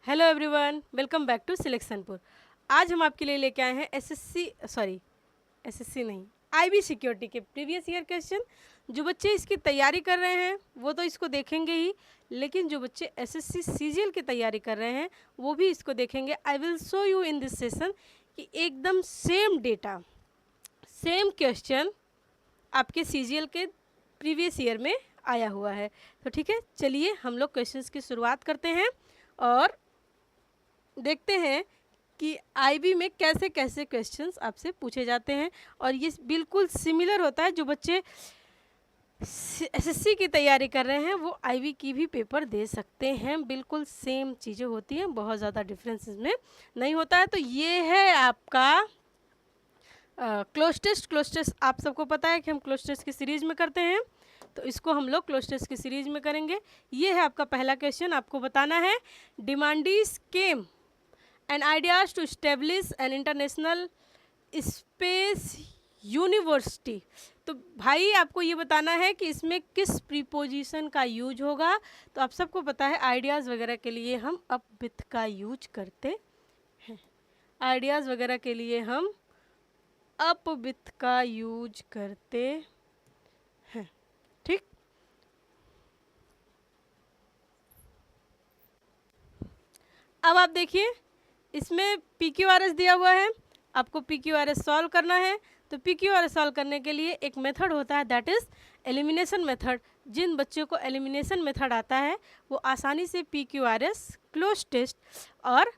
Hello everyone, welcome back to Selectionpur. आज हम आपके लिए लेके आए हैं एसएससी नहीं, आईबी सिक्योरिटी के प्रीवियस ईयर क्वेश्चन। जो बच्चे इसकी तैयारी कर रहे हैं वो तो इसको देखेंगे ही, लेकिन जो बच्चे एसएससी सीजीएल की तैयारी कर रहे हैं वो भी इसको देखेंगे। I will show you in this session कि एकदम सेम डेटा, सेम क्वेश्चन आपके सीजीएल के प्रीवियस ईयर में आया हुआ है। तो ठीक है, चलिए हम लोग क्वेश्चंस की शुरुआत करते हैं और देखते हैं कि आईबी में कैसे कैसे क्वेश्चंस आपसे पूछे जाते हैं। और ये बिल्कुल सिमिलर होता है, जो बच्चे एसएससी की तैयारी कर रहे हैं वो आईबी की भी पेपर दे सकते हैं। बिल्कुल सेम चीज़ें होती हैं, बहुत ज़्यादा डिफरेंस इसमें नहीं होता है। तो ये है आपका क्लोज टेस्ट आप सबको पता है कि हम क्लोज टेस्ट की सीरीज़ में करते हैं, तो इसको हम लोग क्लोज टेस्ट की सीरीज़ में करेंगे। ये है आपका पहला क्वेश्चन, आपको बताना है डिमांडीज केम and ideas to establish an international space university। तो भाई आपको ये बताना है कि इसमें किस प्रीपोजिशन का यूज होगा। तो आप सबको पता है आइडियाज़ वगैरह के लिए हम अप विथ का यूज करते हैं। आइडियाज़ वगैरह के लिए हम अप विथ का यूज करते हैं, ठीक। अब आप देखिए, इसमें PQRS दिया हुआ है, आपको PQRS सॉल्व करना है। तो PQRS सॉल्व करने के लिए एक मेथड होता है, दैट इज़ एलिमिनेशन मेथड। जिन बच्चों को एलिमिनेशन मेथड आता है वो आसानी से PQRS, क्लोज टेस्ट और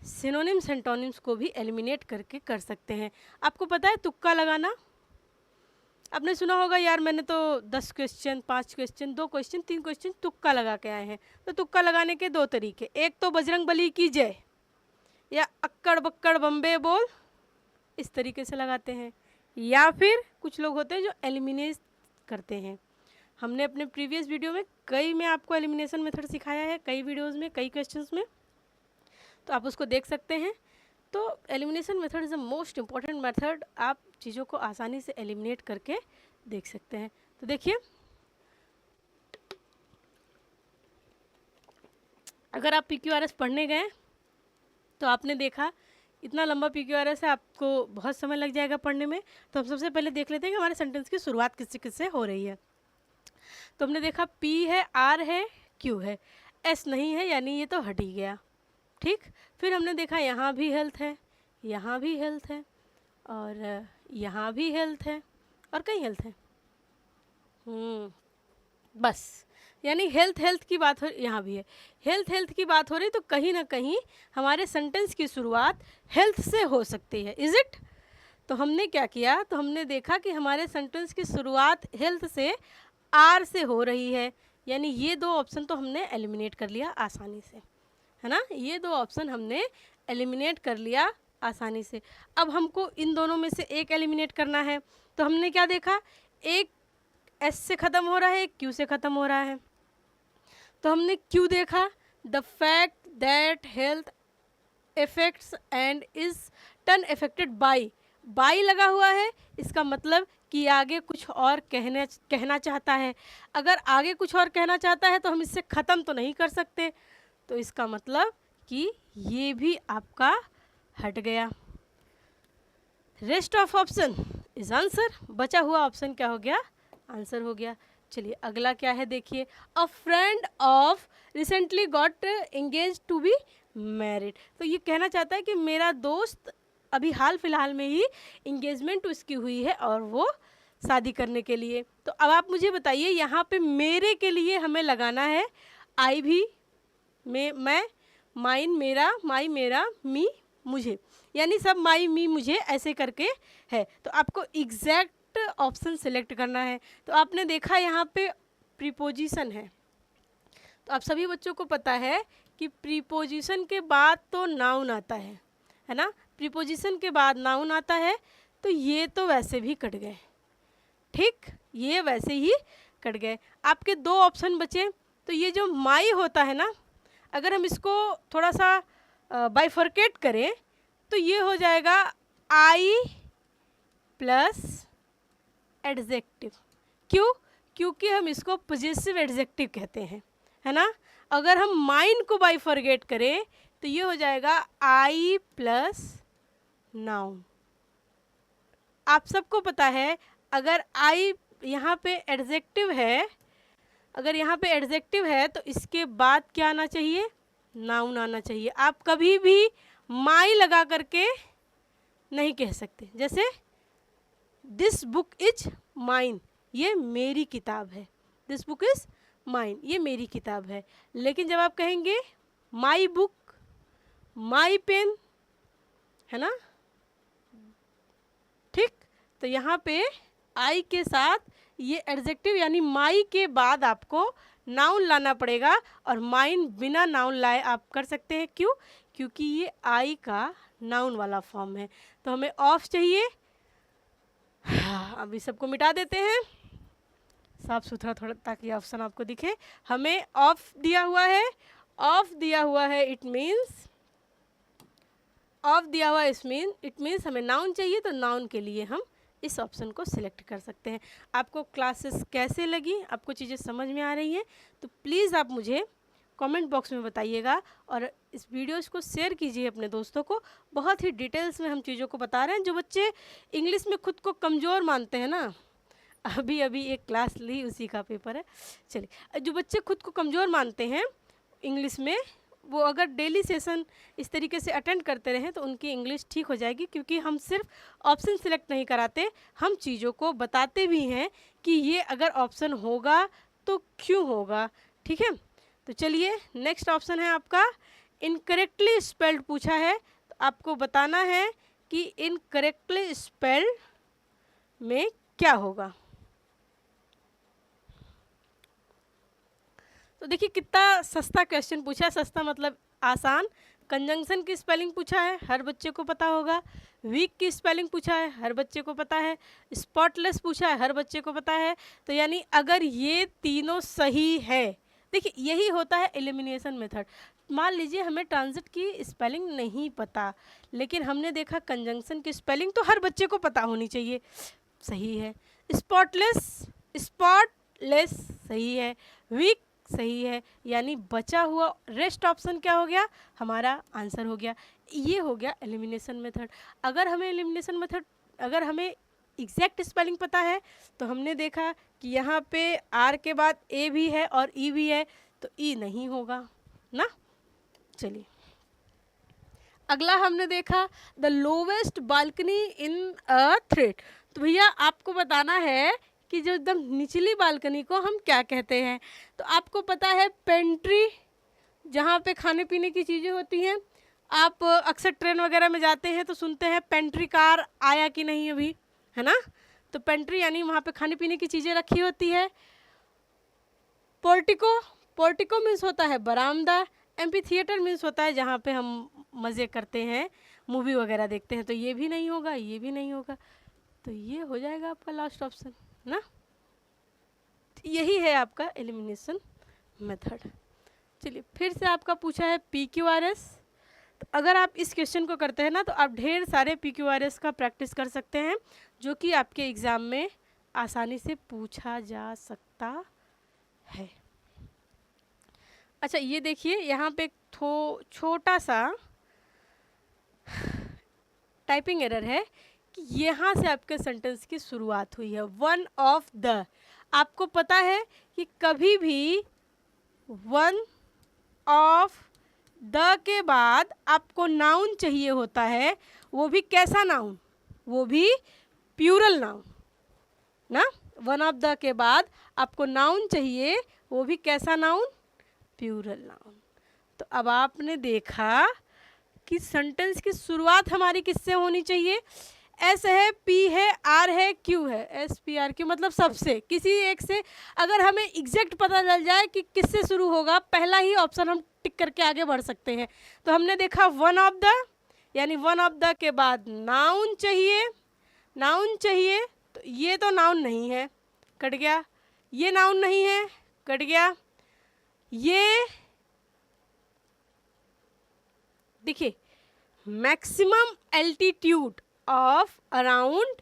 सिनोनिम्स एंटोनिम्स को भी एलिमिनेट करके कर सकते हैं। आपको पता है तुक्का लगाना, आपने सुना होगा यार मैंने तो 10 क्वेश्चन, 5 क्वेश्चन, 2 क्वेश्चन, 3 क्वेश्चन तुक्का लगा के आए हैं। तो तुक्का लगाने के 2 तरीके, एक तो बजरंग बली की जय या अक्कड़ बक्कड़ बम्बे बोल, इस तरीके से लगाते हैं। या फिर कुछ लोग होते हैं जो एलिमिनेट करते हैं। हमने अपने प्रीवियस वीडियो में कई में आपको एलिमिनेशन मेथड सिखाया है, कई वीडियोस में, कई क्वेश्चंस में, तो आप उसको देख सकते हैं। तो elimination method is the most important method, आप चीज़ों को आसानी से एलिमिनेट करके देख सकते हैं। तो देखिए, अगर आप PQRS पढ़ने गए तो आपने देखा इतना लंबा PQRS है, आपको बहुत समय लग जाएगा पढ़ने में। तो हम सबसे पहले देख लेते हैं कि हमारे सेंटेंस की शुरुआत किससे किससे हो रही है। तो हमने देखा P है, R है, Q है, S नहीं है, यानी ये तो हट ही गया, ठीक। फिर हमने देखा यहाँ भी हेल्थ है, यहाँ भी हेल्थ है, और यहाँ भी हेल्थ है, और कहीं हेल्थ है, बस। यानी हेल्थ की बात हो, यहाँ भी है हेल्थ की बात हो रही, तो कहीं ना कहीं हमारे सेंटेंस की शुरुआत हेल्थ से हो सकती है, इज इट। तो हमने क्या किया, तो हमने देखा कि हमारे सेंटेंस की शुरुआत हेल्थ से, आर से हो रही है, यानी ये 2 ऑप्शन तो हमने एलिमिनेट कर लिया आसानी से, है ना। ये 2 ऑप्शन हमने एलिमिनेट कर लिया आसानी से। अब हमको इन दोनों में से एक एलिमिनेट करना है। तो हमने क्या देखा, एक एस से ख़त्म हो रहा है, एक क्यू से ख़त्म हो रहा है। तो हमने क्यू देखा, the fact that health effects and is turn affected by लगा हुआ है, इसका मतलब कि आगे कुछ और कहना चाहता है। अगर आगे कुछ और कहना चाहता है तो हम इससे ख़त्म तो नहीं कर सकते, तो इसका मतलब कि ये भी आपका हट गया। Rest of option is answer, बचा हुआ ऑप्शन क्या हो गया, आंसर हो गया। चलिए अगला क्या है, देखिए, a friend of recently got engage to be married. तो ये कहना चाहता है कि मेरा दोस्त अभी हाल फिलहाल में ही इंगेजमेंट उसकी हुई है और वो शादी करने के लिए। तो अब आप मुझे बताइए, यहाँ पे मेरे के लिए हमें लगाना है आई भी, मैं, माइन मेरा, माई मेरा, मी मुझे, यानी सब माई मी मुझे ऐसे करके है। तो आपको एग्जैक्ट ऑप्शन सेलेक्ट करना है। तो आपने देखा यहाँ पे प्रीपोजिशन है, तो आप सभी बच्चों को पता है कि प्रीपोजिशन के बाद तो नाउन आता है ना। प्रीपोजिशन के बाद नाउन आता है, तो ये तो वैसे भी कट गए, ठीक, ये वैसे ही कट गए। आपके 2 ऑप्शन बचे। तो ये जो माई होता है ना, अगर हम इसको थोड़ा सा बाइफर्केट करें तो ये हो जाएगा आई प्लस एडजेक्टिव। क्यों, क्योंकि हम इसको पॉजिटिव एडजेक्टिव कहते हैं, है ना। अगर हम माइन को बाइफरगेट करें तो ये हो जाएगा आई प्लस नाउन। आप सबको पता है अगर आई यहाँ पे एडजेक्टिव है, अगर यहाँ पे एडजेक्टिव है तो इसके बाद क्या आना चाहिए, नाउन आना चाहिए। आप कभी भी माई लगा करके नहीं कह सकते। जैसे दिस बुक इज माइन, ये मेरी किताब है। दिस बुक इज माइन, ये मेरी किताब है। लेकिन जब आप कहेंगे माई बुक, माई पेन, है ना, ठीक, तो यहाँ पे आई के साथ ये एडजेक्टिव यानी माई के बाद आपको नाउन लाना पड़ेगा, और माइन बिना नाउन लाए आप कर सकते हैं। क्यों? क्योंकि ये आई का नाउन वाला फॉर्म है। तो हमें ऑफ चाहिए। अभी सबको मिटा देते हैं साफ सुथरा थोड़ा, ताकि ऑप्शन आपको दिखे। हमें ऑफ दिया हुआ है, ऑफ दिया हुआ है, इट मीन्स ऑफ दिया हुआ इट मीन्स हमें नाउन चाहिए। तो नाउन के लिए हम इस ऑप्शन को सिलेक्ट कर सकते हैं। आपको क्लासेस कैसे लगी, आपको चीज़ें समझ में आ रही हैं, तो प्लीज़ आप मुझे कमेंट बॉक्स में बताइएगा, और इस वीडियोस को शेयर कीजिए अपने दोस्तों को। बहुत ही डिटेल्स में हम चीज़ों को बता रहे हैं। जो बच्चे इंग्लिश में खुद को कमज़ोर मानते हैं ना, अभी एक क्लास ली, उसी का पेपर है। चलिए, जो बच्चे खुद को कमज़ोर मानते हैं इंग्लिश में, वो अगर डेली सेशन इस तरीके से अटेंड करते रहें तो उनकी इंग्लिश ठीक हो जाएगी। क्योंकि हम सिर्फ ऑप्शन सिलेक्ट नहीं कराते, हम चीज़ों को बताते भी हैं कि ये अगर ऑप्शन होगा तो क्यों होगा। ठीक है, तो चलिए नेक्स्ट ऑप्शन है आपका इनकरेक्टली स्पेल्ड पूछा है। तो आपको बताना है कि इनकरेक्टली स्पेल्ड में क्या होगा। तो देखिए कितना सस्ता क्वेश्चन पूछा है। सस्ता मतलब आसान। कंजंक्शन की स्पेलिंग पूछा है, हर बच्चे को पता होगा। वीक की स्पेलिंग पूछा है, हर बच्चे को पता है। स्पॉटलेस पूछा है, हर बच्चे को पता है। तो यानी अगर ये तीनों सही है, देखिए यही होता है एलिमिनेशन मेथड। मान लीजिए हमें ट्रांजिट की स्पेलिंग नहीं पता, लेकिन हमने देखा कंजंक्शन की स्पेलिंग तो हर बच्चे को पता होनी चाहिए, सही है। स्पॉटलेस सही है। वीक सही है, यानी बचा हुआ रेस्ट ऑप्शन क्या हो गया, हमारा आंसर हो गया। ये हो गया एलिमिनेशन मेथड। अगर हमें एलिमिनेशन मेथड, अगर हमें एग्जैक्ट स्पेलिंग पता है, तो हमने देखा कि यहाँ पे आर के बाद ए भी है और ई भी है, तो ई नहीं होगा ना। चलिए अगला हमने देखा the lowest balcony in a thread. तो भैया आपको बताना है कि जो एकदम निचली बालकनी को हम क्या कहते हैं। तो आपको पता है पेंट्री, जहाँ पे खाने पीने की चीज़ें होती हैं। आप अक्सर ट्रेन वगैरह में जाते हैं तो सुनते हैं पेंट्री कार आया कि नहीं अभी, है ना। तो पेंट्री यानी वहाँ पे खाने पीने की चीज़ें रखी होती है। पोर्टिको, पोर्टिको मीन्स होता है बरामदा। एम्पी थिएटर मीन्स होता है जहाँ पे हम मज़े करते हैं, मूवी वगैरह देखते हैं। तो ये भी नहीं होगा, ये भी नहीं होगा। तो ये हो जाएगा आपका लास्ट ऑप्शन ना। यही है आपका एलिमिनेशन मेथड। चलिए फिर से आपका पूछा है PQRS। तो अगर आप इस क्वेश्चन को करते हैं ना, तो आप ढेर सारे PQRS का प्रैक्टिस कर सकते हैं, जो कि आपके एग्ज़ाम में आसानी से पूछा जा सकता है। अच्छा ये देखिए यहाँ पे छोटा सा टाइपिंग एरर है कि यहाँ से आपके सेंटेंस की शुरुआत हुई है वन ऑफ द। आपको पता है कि कभी भी वन ऑफ द के बाद आपको नाउन चाहिए होता है, वो भी कैसा नाउन, वो भी प्लूरल नाउन ना। वन ऑफ द के बाद आपको नाउन चाहिए, वो भी कैसा नाउन, प्लूरल नाउन। तो अब आपने देखा कि सेंटेंस की शुरुआत हमारी किससे होनी चाहिए। एस है, पी है, आर है, क्यू है। एस पी आर क्यू मतलब सबसे, किसी एक से। अगर हमें एग्जैक्ट पता चल जाए कि किससे शुरू होगा, पहला ही ऑप्शन हम टिक करके आगे बढ़ सकते हैं। तो हमने देखा वन ऑफ द, यानी वन ऑफ द के बाद नाउन चाहिए, नाउन चाहिए। तो ये तो नाउन नहीं है, कट गया। ये नाउन नहीं है, कट गया। ये देखिए maximum altitude of around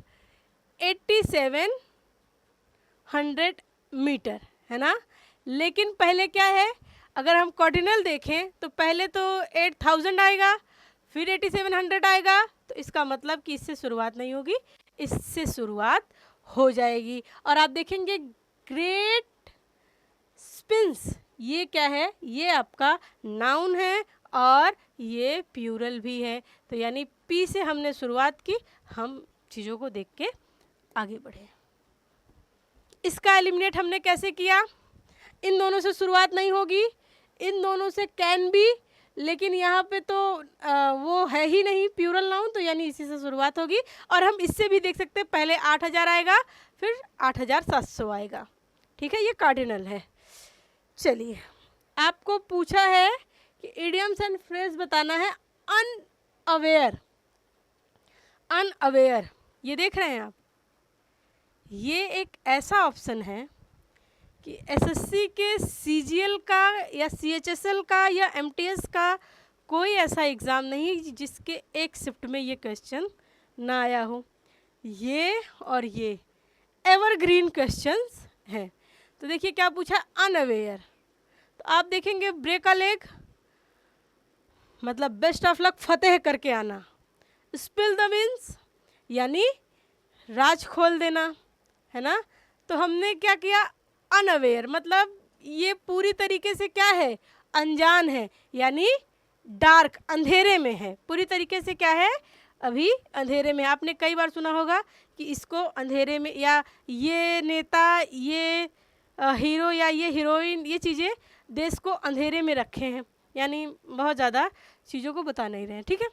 8700 metre, है ना। लेकिन पहले क्या है, अगर हम कॉर्डिनल देखें तो पहले तो 8000 आएगा, फिर 8700 आएगा, तो इसका मतलब कि इससे शुरुआत नहीं होगी, इससे शुरुआत हो जाएगी। और आप देखेंगे ग्रेट स्पिन्स, ये क्या है, ये आपका नाउन है और ये प्लूरल भी है। तो यानी पी से हमने शुरुआत की, हम चीज़ों को देख के आगे बढ़े। इसका एलिमिनेट हमने कैसे किया, इन दोनों से शुरुआत नहीं होगी, इन दोनों से कैन भी, लेकिन यहाँ पे तो वो है ही नहीं प्लूरल नाउन, तो यानी इसी से शुरुआत होगी। और हम इससे भी देख सकते हैं, पहले 8000 आएगा, फिर 8700 आएगा। ठीक है, ये कार्डिनल है। चलिए, आपको पूछा है कि इडियम्स एंड फ्रेज बताना है। अनअवेयर, अनअवेयर ये देख रहे हैं आप, ये एक ऐसा ऑप्शन है कि एसएससी के सीजीएल का या सीएचएसएल का या एमटीएस का कोई ऐसा एग्ज़ाम नहीं जिसके एक शिफ्ट में ये क्वेश्चन ना आया हो। ये और ये एवरग्रीन क्वेश्चंस हैं। तो देखिए क्या पूछा, अनअवेयर। तो आप देखेंगे ब्रेक अ लेग मतलब बेस्ट ऑफ लक, फतेह करके आना। स्पिल द बीन्स यानी राज खोल देना, है ना। तो हमने क्या किया, अनअवेयर मतलब ये पूरी तरीके से क्या है, अनजान है, यानी डार्क, अंधेरे में है, पूरी तरीके से क्या है, अभी अंधेरे में। आपने कई बार सुना होगा कि इसको अंधेरे में, या ये नेता, ये हीरो या ये हीरोइन, ये चीज़ें देश को अंधेरे में रखे हैं, यानी बहुत ज़्यादा चीज़ों को बता नहीं रहे हैं। ठीक है,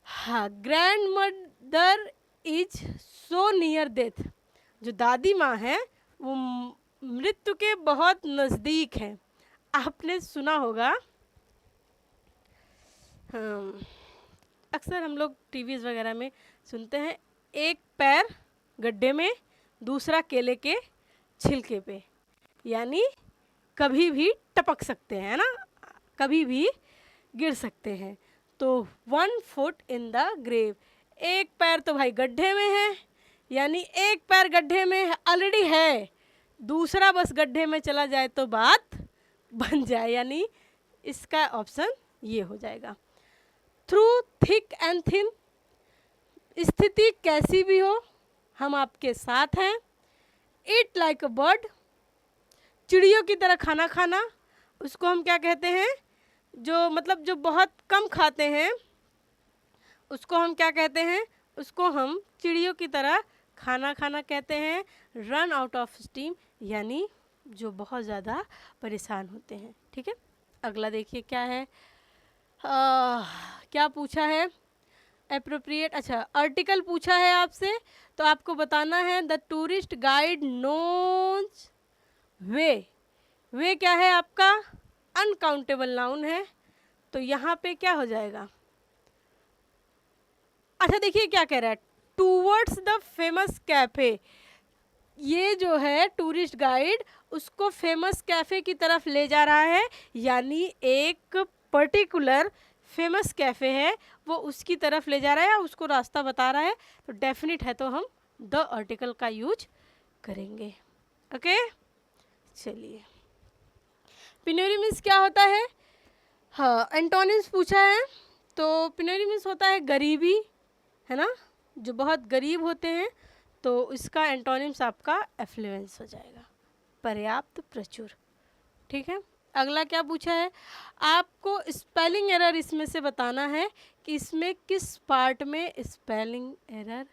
हाँ, grand mother is so near death, जो दादी माँ है वो मृत्यु के बहुत नज़दीक हैं। आपने सुना होगा, अक्सर हम लोग टीवीज़ वगैरह में सुनते हैं, एक पैर गड्ढे में, दूसरा केले के छिलके पे, यानी कभी भी टपक सकते हैं ना, कभी भी गिर सकते हैं। तो 1 फुट इन द ग्रेव, एक पैर तो भाई गड्ढे में है, यानी एक पैर गड्ढे में ऑलरेडी है, दूसरा बस गड्ढे में चला जाए तो बात बन जाए, यानी इसका ऑप्शन ये हो जाएगा। थ्रू थिक एंड थिन, स्थिति कैसी भी हो हम आपके साथ हैं। ईट लाइक अ बर्ड, चिड़ियों की तरह खाना खाना, उसको हम क्या कहते हैं, जो मतलब जो बहुत कम खाते हैं उसको हम क्या कहते हैं, उसको हम चिड़ियों की तरह खाना खाना कहते हैं। रन आउट ऑफ स्टीम, यानी जो बहुत ज़्यादा परेशान होते हैं। ठीक है, अगला देखिए क्या है, क्या पूछा है, एप्रोप्रिएट, अच्छा आर्टिकल पूछा है आपसे, तो आपको बताना है द टूरिस्ट गाइड नोज वे। वे क्या है आपका, अनकाउंटेबल नाउन है, तो यहाँ पे क्या हो जाएगा, अच्छा देखिए क्या कह रहा है, टूवर्ड्स द फेमस कैफ़े, ये जो है टूरिस्ट गाइड उसको फेमस कैफ़े की तरफ ले जा रहा है, यानी एक पर्टिकुलर फेमस कैफ़े है वो उसकी तरफ ले जा रहा है या उसको रास्ता बता रहा है, तो डेफिनेट है, तो हम द आर्टिकल का यूज करेंगे। ओके, चलिए, पिनोरिमिस क्या होता है, हाँ एंटोनिम्स पूछा है, तो पिनोरिमिस होता है गरीबी, है ना, जो बहुत गरीब होते हैं, तो इसका एंटोनिम्स आपका एफ्लुएंस हो जाएगा, पर्याप्त, प्रचुर। ठीक है, अगला क्या पूछा है, आपको स्पेलिंग एरर इसमें से बताना है कि इसमें किस पार्ट में स्पेलिंग एरर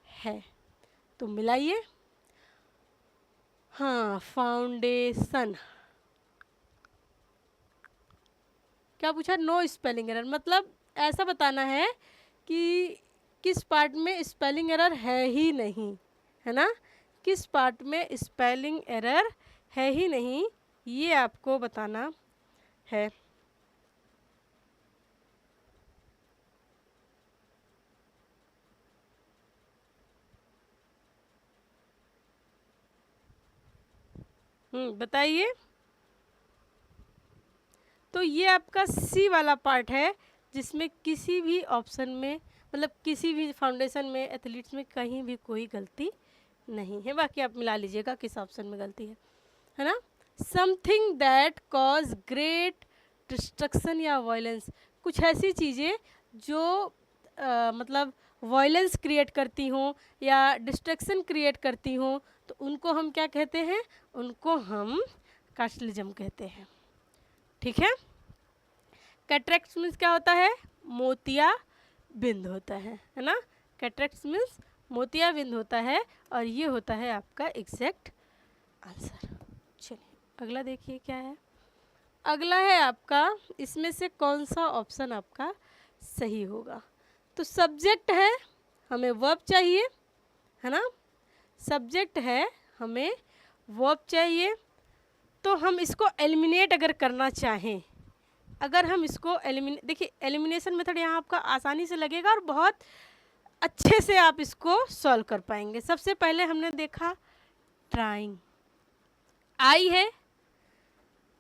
है, तो मिलाइए। हाँ, फाउंडेशन, क्या पूछा, नो स्पेलिंग एरर, मतलब ऐसा बताना है कि किस पार्ट में स्पेलिंग एरर है ही नहीं, है ना, किस पार्ट में स्पेलिंग एरर है ही नहीं, ये आपको बताना है। बताइए, तो ये आपका सी वाला पार्ट है जिसमें किसी भी ऑप्शन में, मतलब किसी भी फाउंडेशन में, एथलीट्स में कहीं भी कोई गलती नहीं है, बाकी आप मिला लीजिएगा किस ऑप्शन में गलती है ना। Something that cause great destruction या वायलेंस, कुछ ऐसी चीज़ें जो मतलब वायलेंस क्रिएट करती हों या डिस्ट्रक्शन क्रिएट करती हों, तो उनको हम क्या कहते हैं, उनको हम कार्टिलिज्म कहते हैं। ठीक है। कैटरेक्ट मीन्स क्या होता है, मोतिया बिंद होता है ना। कैटरेक्ट मीन्स मोतिया बिंद होता है और ये होता है आपका एग्जैक्ट आंसर। चलिए अगला देखिए क्या है। अगला है आपका, इसमें से कौन सा ऑप्शन आपका सही होगा। तो सब्जेक्ट है, हमें वर्ब चाहिए, है ना। सब्जेक्ट है, हमें वर्ब चाहिए। तो हम इसको एलिमिनेट अगर करना चाहें, अगर हम इसको देखिए एलिमिनेशन मेथड यहाँ आपका आसानी से लगेगा और बहुत अच्छे से आप इसको सॉल्व कर पाएंगे। सबसे पहले हमने देखा ट्राइंग, आई है,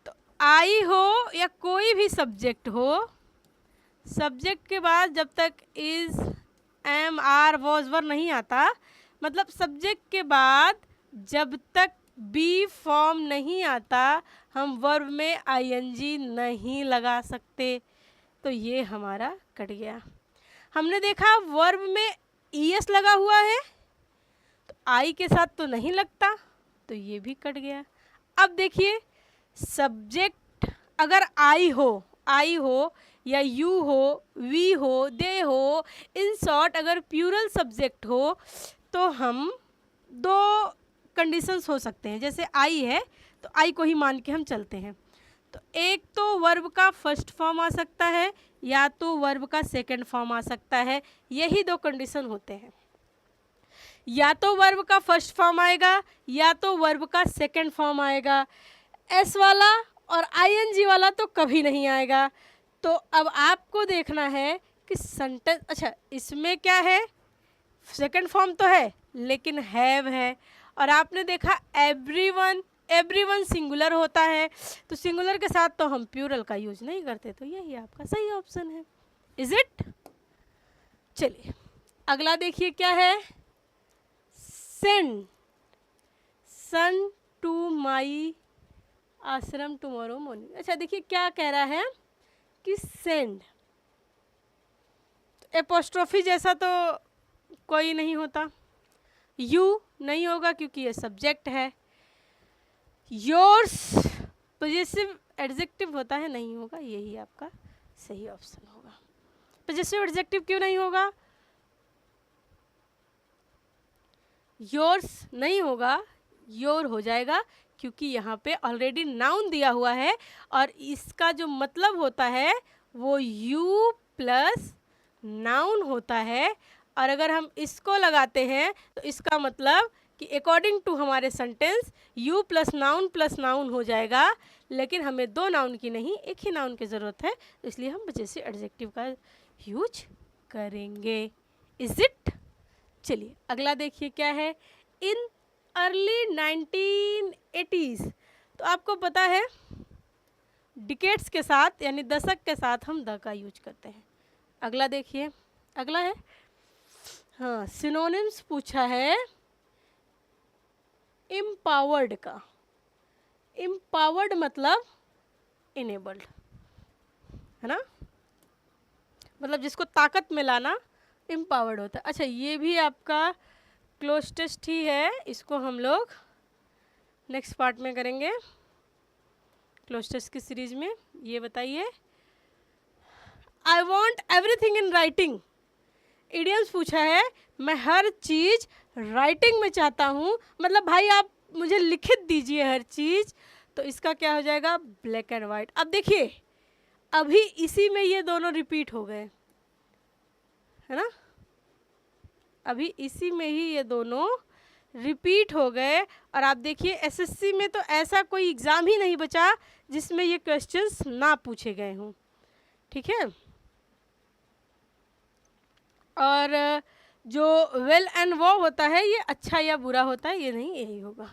तो आई हो या कोई भी सब्जेक्ट हो, सब्जेक्ट के बाद जब तक इज, एम, आर, वॉज, वर नहीं आता, मतलब सब्जेक्ट के बाद जब तक बी फॉर्म नहीं आता, हम वर्ब में आईएनजी नहीं लगा सकते। तो ये हमारा कट गया। हमने देखा वर्ब में ईएस लगा हुआ है, तो आई के साथ तो नहीं लगता, तो ये भी कट गया। अब देखिए सब्जेक्ट अगर आई हो या यू हो, वी हो, दे हो, इन शॉर्ट अगर प्यूरल सब्जेक्ट हो, तो हम दो कंडीशंस हो सकते हैं। जैसे आई है तो आई को ही मान के हम चलते हैं, तो एक तो वर्ब का फर्स्ट फॉर्म आ सकता है या तो वर्ब का सेकंड फॉर्म आ सकता है। यही दो कंडीशन होते हैं, या तो वर्ब का फर्स्ट फॉर्म आएगा या तो वर्ब का सेकंड फॉर्म आएगा। एस वाला और आईएनजी वाला तो कभी नहीं आएगा। तो अब आपको देखना है कि सेंटेंस, अच्छा इसमें क्या है, सेकंड फॉर्म तो है लेकिन हैव है, और आपने देखा एवरीवन, एवरीवन सिंगुलर होता है, तो सिंगुलर के साथ तो हम प्यूरल का यूज नहीं करते, तो यही आपका सही ऑप्शन है। Is it. चलिए अगला देखिए क्या है, सेंड सन टू माई आश्रम टुमारो मॉर्निंग। अच्छा देखिए क्या कह रहा है कि सेंड, एपोस्ट्रोफी जैसा तो कोई नहीं होता, यू नहीं होगा क्योंकि ये सब्जेक्ट है, योर्स पॉजेसिव एडजेक्टिव होता है, नहीं होगा, यही आपका सही ऑप्शन होगा। पॉजेसिव एडजेक्टिव क्यों नहीं होगा, योर्स नहीं होगा, योर हो जाएगा, क्योंकि यहाँ पे ऑलरेडी नाउन दिया हुआ है और इसका जो मतलब होता है वो यू प्लस नाउन होता है। और अगर हम इसको लगाते हैं तो इसका मतलब कि अकॉर्डिंग टू हमारे सेंटेंस यू प्लस नाउन हो जाएगा, लेकिन हमें दो नाउन की नहीं एक ही नाउन की ज़रूरत है, तो इसलिए हम जैसे एडजेक्टिव का यूज करेंगे। Is it. चलिए अगला देखिए क्या है, इन अर्ली 1980s। तो आपको पता है डिकेट्स के साथ यानी दशक के साथ हम द का यूज करते हैं। अगला देखिए, अगला है हाँ सिनोनिम्स पूछा है एम्पावर्ड का। एम्पावर्ड मतलब इनेबल्ड, है ना, मतलब जिसको ताकत में लाना एम्पावर्ड होता है। अच्छा ये भी आपका क्लोज टेस्ट ही है, इसको हम लोग नेक्स्ट पार्ट में करेंगे क्लोज टेस्ट की सीरीज में। ये बताइए, I want everything in writing. Idioms पूछा है, मैं हर चीज़ राइटिंग में चाहता हूँ, मतलब भाई आप मुझे लिखित दीजिए हर चीज़, तो इसका क्या हो जाएगा, ब्लैक एंड वाइट। अब देखिए अभी इसी में ये दोनों रिपीट हो गए, है ना, अभी इसी में ही ये दोनों रिपीट हो गए। और आप देखिए एसएससी में तो ऐसा कोई एग्ज़ाम ही नहीं बचा जिसमें ये क्वेश्चंस ना पूछे गए हों, ठीक है। और जो वेल एंड वो होता है ये अच्छा या बुरा होता है, ये नहीं, यही होगा,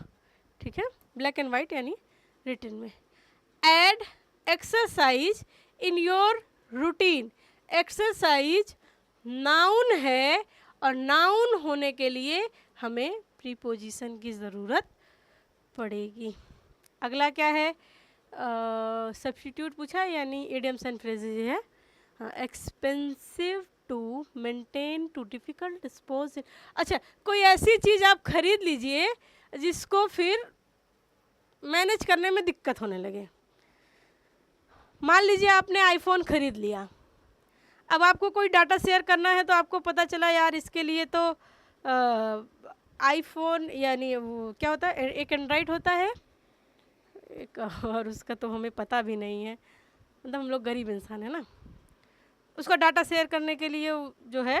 ठीक है, ब्लैक एंड वाइट यानी रिटन में। Add exercise in your routine. Exercise noun है और नाउन होने के लिए हमें प्रीपोजिशन की ज़रूरत पड़ेगी। अगला क्या है, सब्स्टिट्यूट पूछा है, यानी इडियम्स एंड फ्रेजेज है। हाँ, expensive to maintain, too difficult dispose. अच्छा, कोई ऐसी चीज़ आप खरीद लीजिए जिसको फिर मैनेज करने में दिक्कत होने लगे। मान लीजिए आपने आईफोन खरीद लिया, अब आपको कोई डाटा शेयर करना है तो आपको पता चला यार इसके लिए तो आईफोन, यानी वो क्या होता है, एक एंड्रॉइड होता है एक, और उसका तो हमें पता भी नहीं है, मतलब हम लोग गरीब इंसान है ना। उसका डाटा शेयर करने के लिए जो है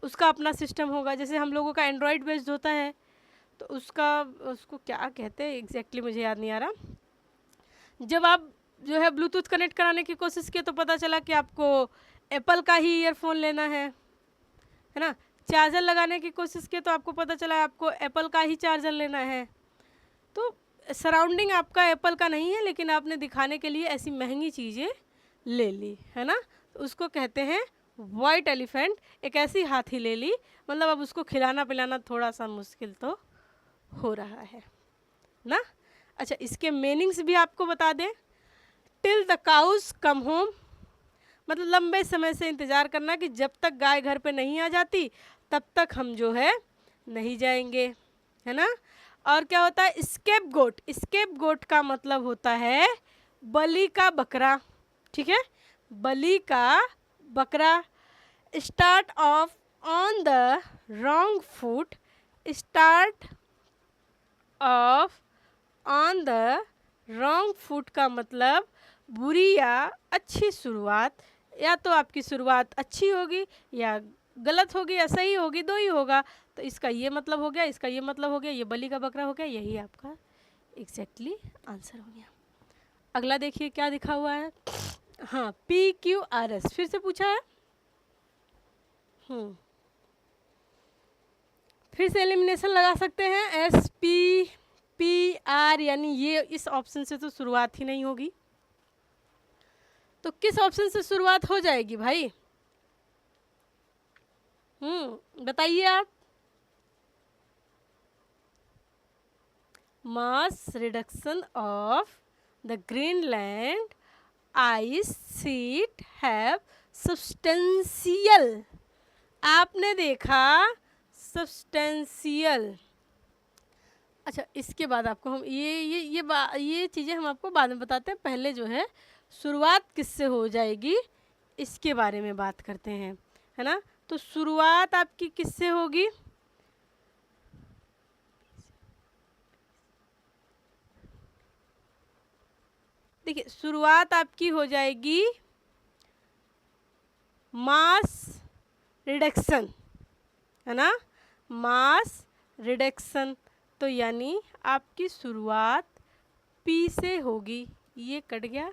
उसका अपना सिस्टम होगा, जैसे हम लोगों का एंड्रॉयड बेस्ड होता है, तो उसको क्या कहते हैं एग्जैक्टली मुझे याद नहीं आ रहा। जब आप जो है ब्लूटूथ कनेक्ट कराने की कोशिश किए तो पता चला कि आपको एप्पल का ही ईयरफोन लेना है ना। चार्जर लगाने की कोशिश किए तो आपको पता चला आपको एप्पल का ही चार्जर लेना है। तो सराउंडिंग आपका एप्पल का नहीं है, लेकिन आपने दिखाने के लिए ऐसी महंगी चीज़ें ले ली है ना, तो उसको कहते हैं वाइट एलिफेंट। एक ऐसी हाथी ले ली, मतलब अब उसको खिलाना पिलाना थोड़ा सा मुश्किल तो हो रहा है ना। अच्छा, इसके मीनिंग्स भी आपको बता दें। Till the cows come home, मतलब लंबे समय से इंतज़ार करना कि जब तक गाय घर पे नहीं आ जाती तब तक हम जो है नहीं जाएंगे, है ना। और क्या होता है, स्केप गोट। स्केप गोट का मतलब होता है बलि का बकरा, ठीक है, बलि का बकरा। Start of on the wrong foot, start of on the wrong foot का मतलब बुरी या अच्छी शुरुआत, या तो आपकी शुरुआत अच्छी होगी या गलत होगी या सही होगी, दो ही होगा। तो इसका ये मतलब हो गया, इसका ये मतलब हो गया, ये बलि का बकरा हो गया, यही आपका एग्जैक्टली आंसर हो गया। अगला देखिए क्या लिखा हुआ है। हाँ, PQRS फिर से पूछा है। फिर से एलिमिनेशन लगा सकते हैं। SPPR, यानी ये इस ऑप्शन से तो शुरुआत ही नहीं होगी, तो किस ऑप्शन से शुरुआत हो जाएगी भाई? बताइए आप। Mass reduction of the Greenland ice sheet have substantial, आपने देखा सब्सटेंशियल। अच्छा, इसके बाद आपको हम ये चीज़ें हम आपको बाद में बताते हैं, पहले जो है शुरुआत किससे हो जाएगी इसके बारे में बात करते हैं, है ना। तो शुरुआत आपकी किससे होगी? देखिए, शुरुआत आपकी हो जाएगी मास रिडक्शन, है ना, मास रिडक्शन। तो यानी आपकी शुरुआत P से होगी। ये कट गया,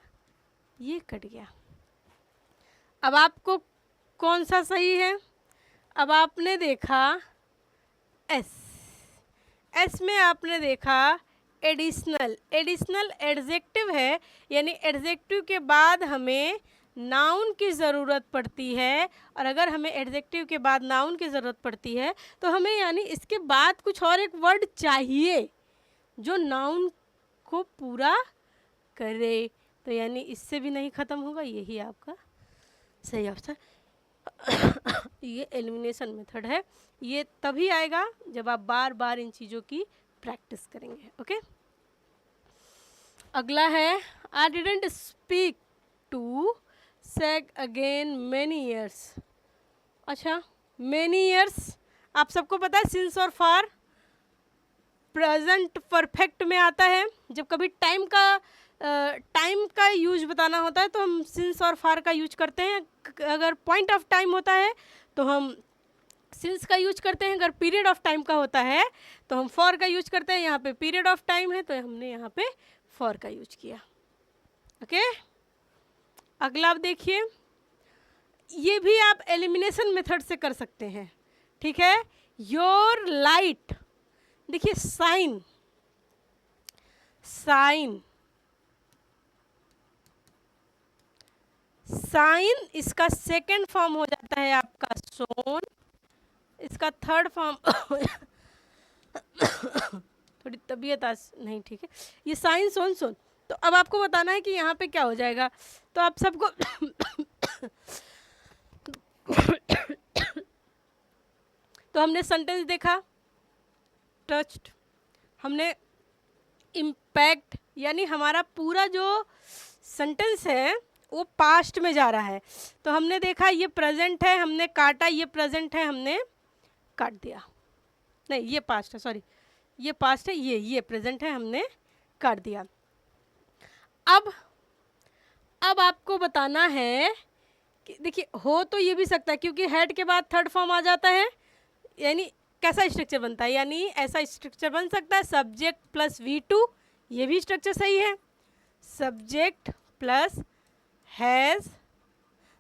ये कट गया। अब आपको कौन सा सही है? अब आपने देखा S, S में आपने देखा एडिशनल। एडिशनल एडजेक्टिव है, यानी एडजेक्टिव के बाद हमें नाउन की ज़रूरत पड़ती है, और अगर हमें एडजेक्टिव के बाद नाउन की ज़रूरत पड़ती है तो हमें यानी इसके बाद कुछ और एक वर्ड चाहिए जो नाउन को पूरा करे। तो यानी इससे भी नहीं ख़त्म होगा, यही आपका सही ऑप्शन। ये एलिमिनेशन मेथड है, ये तभी आएगा जब आप बार बार इन चीज़ों की प्रैक्टिस करेंगे। ओके, अगला है I didn't speak to sag again many years. अच्छा, मैनी ईयर्स आप सबको पता है सिंस और फॉर प्रेजेंट परफेक्ट में आता है। जब कभी टाइम का यूज बताना होता है तो हम सिंस और फॉर का यूज करते हैं। अगर पॉइंट ऑफ टाइम होता है तो हम सिंस का यूज करते हैं, अगर पीरियड ऑफ टाइम का होता है तो हम फॉर का यूज करते हैं। यहाँ पे पीरियड ऑफ टाइम है तो हमने यहाँ पे फॉर का यूज किया। ओके, अगला आप देखिए, ये भी आप एलिमिनेशन मेथड से कर सकते हैं, ठीक है। योर लाइट, देखिए साइन, साइन, साइन इसका सेकंड फॉर्म हो जाता है आपका सोन, इसका थर्ड फॉर्म थोड़ी तबीयत आज नहीं ठीक है। ये साइन सोन सोन, तो अब आपको बताना है कि यहाँ पे क्या हो जाएगा। तो आप सबको तो हमने सेंटेंस देखा, टच्ड, हमने इम्पैक्ट, यानी हमारा पूरा जो सेंटेंस है वो पास्ट में जा रहा है। तो हमने देखा ये प्रेजेंट है, हमने काटा, ये प्रेजेंट है, हमने काट दिया, नहीं ये पास्ट है, सॉरी ये पास्ट है, ये प्रेजेंट है, हमने काट दिया। अब आपको बताना है कि देखिए हो तो ये भी सकता है क्योंकि हेड के बाद थर्ड फॉर्म आ जाता है, यानी कैसा स्ट्रक्चर बनता है, यानी ऐसा स्ट्रक्चर बन सकता है सब्जेक्ट प्लस V2, ये भी स्ट्रक्चर सही है। Subject plus has,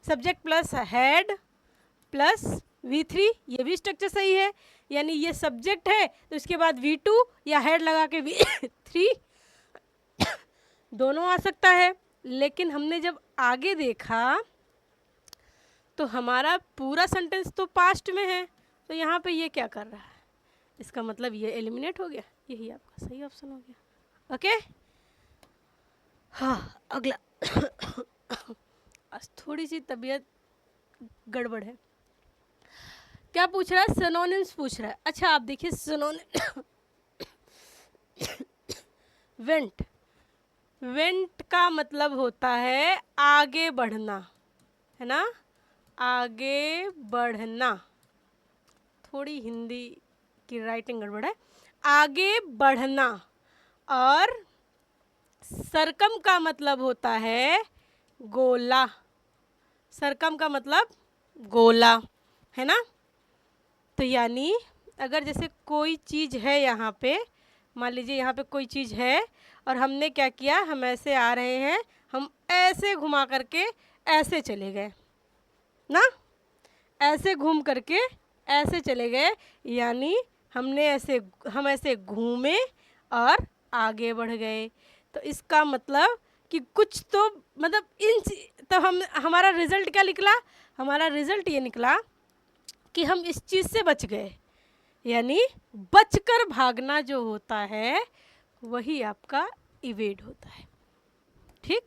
subject plus head plus V3, ये भी स्ट्रक्चर सही है। यानी ये सब्जेक्ट है तो इसके बाद V2 या हेड लगा के V3 दोनों आ सकता है। लेकिन हमने जब आगे देखा तो हमारा पूरा सेंटेंस तो पास्ट में है, तो यहाँ पे ये क्या कर रहा है, इसका मतलब ये एलिमिनेट हो गया, यही आपका सही ऑप्शन हो गया। ओके, हाँ अगला आज थोड़ी सी तबीयत गड़बड़ है। क्या पूछ रहा है, सिनोनिम्स पूछ रहा है। अच्छा आप देखिए सिनोनिम वेंट, वेंट का मतलब होता है आगे बढ़ना, है ना, आगे बढ़ना। थोड़ी हिंदी की राइटिंग गड़बड़ है, आगे बढ़ना। और सरकम का मतलब होता है गोला, सरकम का मतलब गोला, है ना। तो यानी अगर जैसे कोई चीज़ है यहाँ पे, मान लीजिए यहाँ पे कोई चीज़ है और हमने क्या किया, हम ऐसे आ रहे हैं, हम ऐसे घुमा करके ऐसे चले गए ना, ऐसे घूम करके ऐसे चले गए, यानी हम ऐसे घूमे और आगे बढ़ गए। तो इसका मतलब कि कुछ तो मतलब तो हमारा रिजल्ट क्या निकला, हमारा रिजल्ट ये निकला कि हम इस चीज़ से बच गए, यानी बचकर भागना जो होता है वही आपका इवेड होता है। ठीक,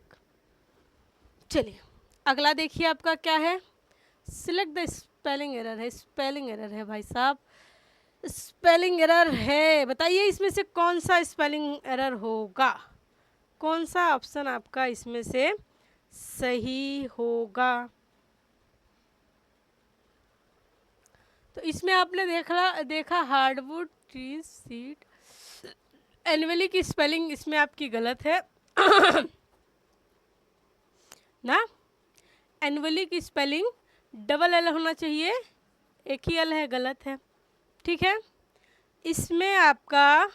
चलिए अगला देखिए आपका क्या है, सिलेक्ट द स्पेलिंग एरर है, स्पेलिंग एरर है भाई साहब, स्पेलिंग एरर है। बताइए इसमें से कौन सा स्पेलिंग एरर होगा, कौन सा ऑप्शन आपका इसमें से सही होगा। तो इसमें आपने देखा हार्डवुड ट्रीज सीड, एनुअली की स्पेलिंग इसमें आपकी गलत है ना, एनुअली की स्पेलिंग डबल एल होना चाहिए, एक ही एल है, गलत है। ठीक है, इसमें आपका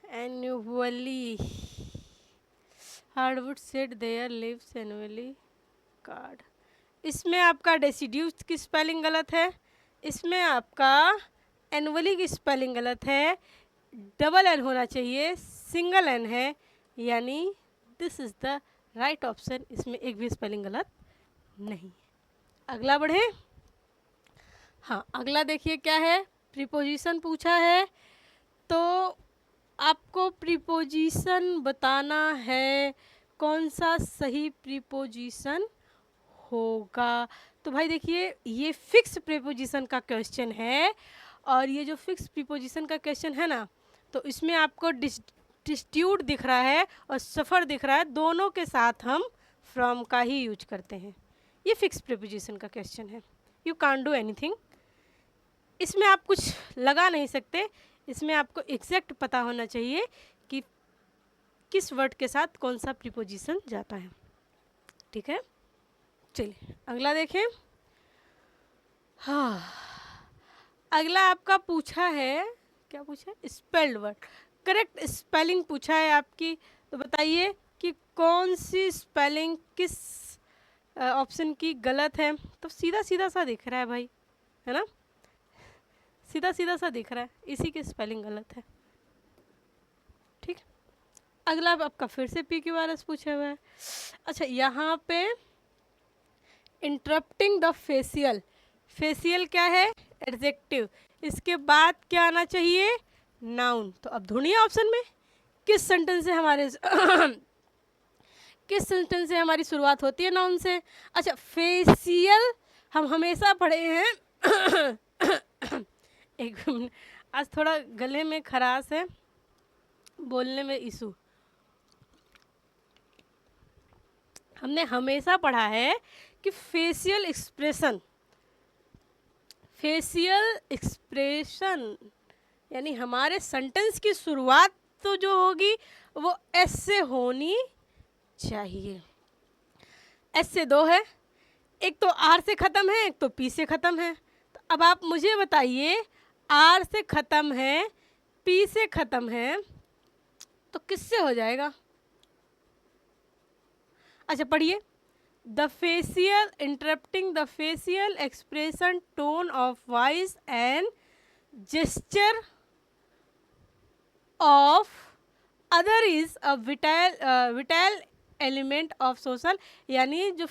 annually, hardwood said there lives annually card, इसमें आपका डेसिड्यूस की स्पेलिंग गलत है, इसमें आपका एनुअली की स्पेलिंग गलत है, डबल एन होना चाहिए, सिंगल एन है, यानी this is the right option, इसमें एक भी स्पेलिंग गलत नहीं। अगला बढ़े, हाँ अगला देखिए क्या है, प्रीपोजिशन पूछा है। तो आपको प्रीपोजिशन बताना है कौन सा सही प्रीपोजिशन होगा। तो भाई देखिए ये फिक्स प्रीपोजिशन का क्वेश्चन है, और ये जो फिक्स प्रीपोजिशन का क्वेश्चन है ना, तो इसमें आपको डिस्ट्यूट दिख रहा है और सफ़र दिख रहा है, दोनों के साथ हम फ्रॉम का ही यूज करते हैं। ये फिक्स प्रीपोजिशन का क्वेश्चन है, यू कांट डू एनीथिंग, इसमें आप कुछ लगा नहीं सकते, इसमें आपको एग्जैक्ट पता होना चाहिए कि किस वर्ड के साथ कौन सा प्रीपोजिशन जाता है। ठीक है, चलिए अगला देखें। हाँ अगला आपका पूछा है, क्या पूछा है, स्पेल्ड वर्ड, करेक्ट स्पेलिंग पूछा है आपकी। तो बताइए कि कौन सी स्पेलिंग किस ऑप्शन की गलत है। तो सीधा सीधा सा दिख रहा है भाई, है ना, सीधा सीधा सा दिख रहा है, इसी की स्पेलिंग गलत है। ठीक, अगला आपका फिर से PQRS पूछा हुआ है। अच्छा यहाँ पे इंटरप्टिंग द फेशियल, फेशियल क्या है, एडजेक्टिव, इसके बाद क्या आना चाहिए, नाउन। तो अब ढूंढिए ऑप्शन में किस सेंटेंस से हमारे किस सेंटेंस से हमारी शुरुआत होती है नाउन से। अच्छा, फेशियल हम हमेशा पढ़े हैं एक मिनट, आज थोड़ा गले में खराश है, बोलने में इशू। हमने हमेशा पढ़ा है कि फेशियल एक्सप्रेशन यानी हमारे सेंटेंस की शुरुआत तो जो होगी वो एस से होनी चाहिए। एस से दो है, एक तो आर से ख़त्म है, एक तो पी से ख़त्म है। तो अब आप मुझे बताइए, आर से ख़त्म है, पी से ख़त्म है, तो किससे हो जाएगा। अच्छा पढ़िए, the facial interrupting the facial expression tone of voice and gesture of other is a vital element of social. यानी जो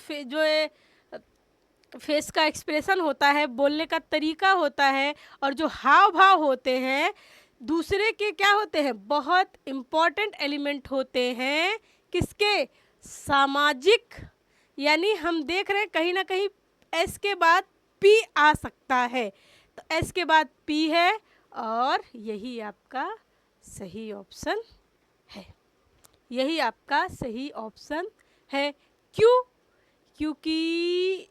फेस का एक्सप्रेशन होता है, बोलने का तरीका होता है, और जो हाव भाव होते हैं दूसरे के क्या होते हैं, बहुत इम्पॉर्टेंट एलिमेंट होते हैं किसके, सामाजिक। यानी हम देख रहे हैं कहीं ना कहीं एस के बाद पी आ सकता है, तो एस के बाद पी है और यही आपका सही ऑप्शन है। यही आपका सही ऑप्शन है। क्यों? क्योंकि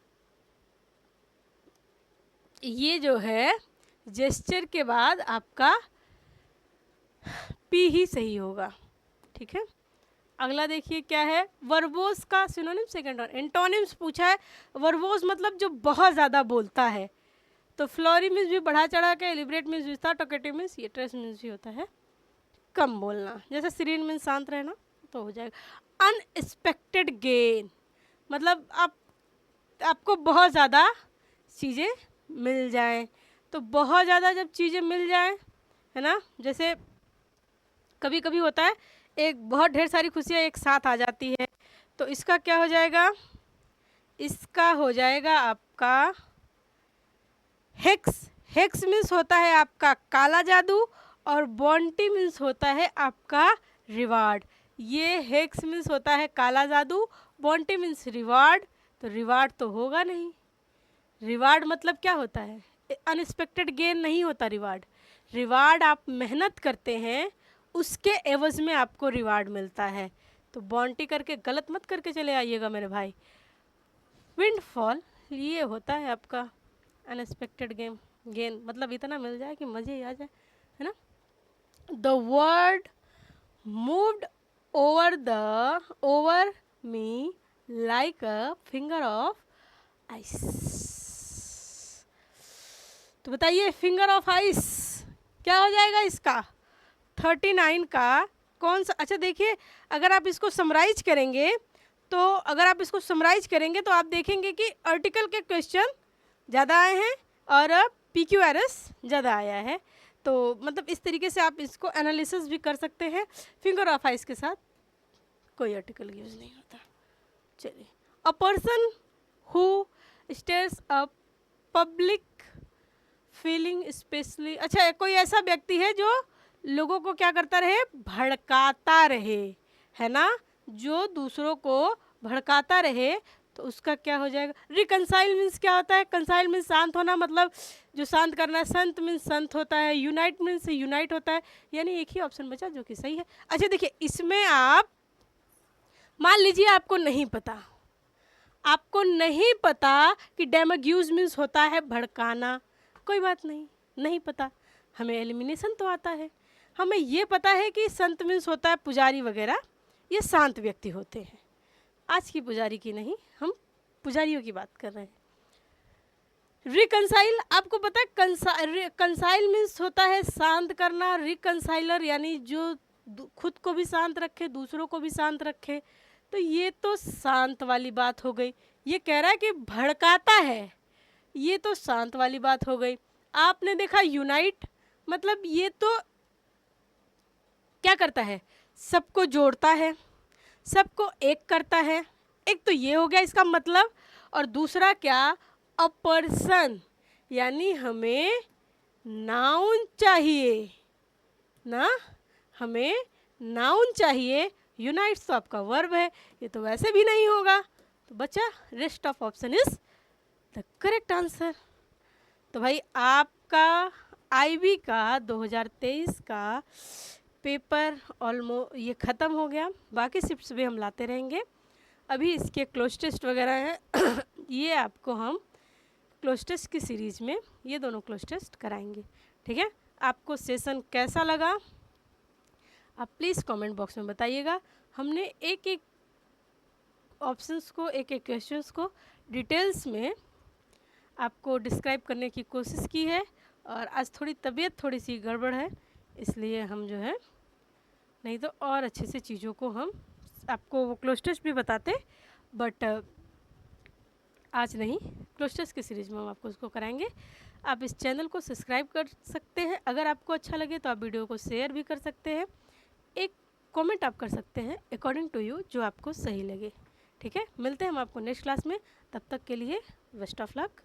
ये जो है जेस्चर के बाद आपका पी ही सही होगा। ठीक है, अगला देखिए क्या है, वर्बोस का सिनोनिम सेकंड और एंटोनिम्स पूछा है। वर्बोस मतलब जो बहुत ज़्यादा बोलता है, तो फ्लोरी मीन्स भी बढ़ा चढ़ा के, एलिब्रेट मीन्स विस्तार, टोकेटिव मीन्स ये ट्रेस मीन्स भी होता है कम बोलना, जैसे सीरीन मीन्स शांत रहना, तो हो जाएगा। अनएक्सपेक्टेड गेन मतलब आपको बहुत ज़्यादा चीज़ें मिल जाएं। तो बहुत ज़्यादा जब चीज़ें मिल जाएं, है ना, जैसे कभी कभी होता है एक बहुत ढेर सारी खुशियाँ एक साथ आ जाती है, तो इसका क्या हो जाएगा, इसका हो जाएगा आपका हेक्स। हेक्स मीन्स होता है आपका काला जादू, और बॉन्टी मीन्स होता है आपका रिवार्ड। ये हेक्स मीन्स होता है काला जादू, बॉन्टी मीन्स रिवार्ड, तो रिवार्ड तो होगा नहीं। रिवार्ड मतलब क्या होता है, अनएक्सपेक्टेड गेन नहीं होता रिवार्ड। रिवार्ड आप मेहनत करते हैं, उसके एवज में आपको रिवार्ड मिलता है। तो बॉन्टी करके गलत मत करके चले आइएगा मेरे भाई। विंडफॉल ये होता है आपका अनएक्सपेक्टेड गेन, मतलब इतना मिल जाए कि मज़े ही आ जाए, है ना। The word moved over me like a finger of ice. तो बताइए फिंगर ऑफ आइस क्या हो जाएगा इसका, 39 का कौन सा। अच्छा देखिए, अगर आप इसको समराइज करेंगे तो आप देखेंगे कि आर्टिकल के क्वेश्चन ज़्यादा आए हैं और PQRS ज़्यादा आया है। तो मतलब इस तरीके से आप इसको एनालिसिस भी कर सकते हैं। फिंगर ऑफ आइस के साथ कोई आर्टिकल यूज़ नहीं होता। चलिए, a person who stairs a public feeling specially. अच्छा, कोई ऐसा व्यक्ति है जो लोगों को क्या करता रहे, भड़काता रहे, है ना, जो दूसरों को भड़काता रहे, तो उसका क्या हो जाएगा। रिकंसाइल मीन्स क्या होता है, कंसाइल मीन्स शांत होना, मतलब जो शांत करना है। संत मीन्स संत होता है। यूनाइट मीन्स यूनाइट होता है। यानी एक ही ऑप्शन बचा जो कि सही है। अच्छा देखिए, इसमें आप मान लीजिए आपको नहीं पता कि डेमाग्यूज मीन्स होता है भड़काना, कोई बात नहीं, नहीं पता, हमें एलिमिनेशन तो आता है। हमें ये पता है कि संत मीन्स होता है पुजारी वगैरह, ये शांत व्यक्ति होते हैं। आज की पुजारी की नहीं, हम पुजारियों की बात कर रहे हैं। रिकंसाइल आपको पता है, कंसाइल मीन्स होता है शांत करना। रिकंसाइलर यानी जो खुद को भी शांत रखे, दूसरों को भी शांत रखे। तो ये तो शांत वाली बात हो गई। ये कह रहा है कि भड़काता है, ये तो शांत वाली बात हो गई। आपने देखा यूनाइट, मतलब ये तो क्या करता है, सबको जोड़ता है, सबको एक करता है। एक तो ये हो गया इसका मतलब, और दूसरा क्या, अ पर्सन, यानी हमें नाउन चाहिए ना, हमें नाउन चाहिए। यूनाइट्स तो आपका वर्ब है, ये तो वैसे भी नहीं होगा, तो बचा rest of option is the correct answer. तो भाई आपका आईबी का 2023 का पेपर ऑलमोस्ट ये ख़त्म हो गया। बाकी शिफ्ट्स भी हम लाते रहेंगे। अभी इसके क्लोज टेस्ट वगैरह हैं ये आपको हम क्लोज टेस्ट की सीरीज़ में ये दोनों क्लोज टेस्ट कराएंगे। ठीक है, आपको सेशन कैसा लगा आप प्लीज़ कमेंट बॉक्स में बताइएगा। हमने एक एक ऑप्शंस को, एक एक क्वेश्चंस को डिटेल्स में आपको डिस्क्राइब करने की कोशिश की है। और आज तबीयत थोड़ी सी गड़बड़ है, इसलिए हम जो है, नहीं तो और अच्छे से चीज़ों को हम आपको वो क्लोज टेस्ट भी बताते, बट आज नहीं, क्लोज टेस्ट की सीरीज़ में हम आपको उसको कराएंगे। आप इस चैनल को सब्सक्राइब कर सकते हैं। अगर आपको अच्छा लगे तो आप वीडियो को शेयर भी कर सकते हैं। एक कमेंट आप कर सकते हैं अकॉर्डिंग टू यू, जो आपको सही लगे। ठीक है, मिलते हैं हम आपको नेक्स्ट क्लास में। तब तक के लिए बेस्ट ऑफ लक।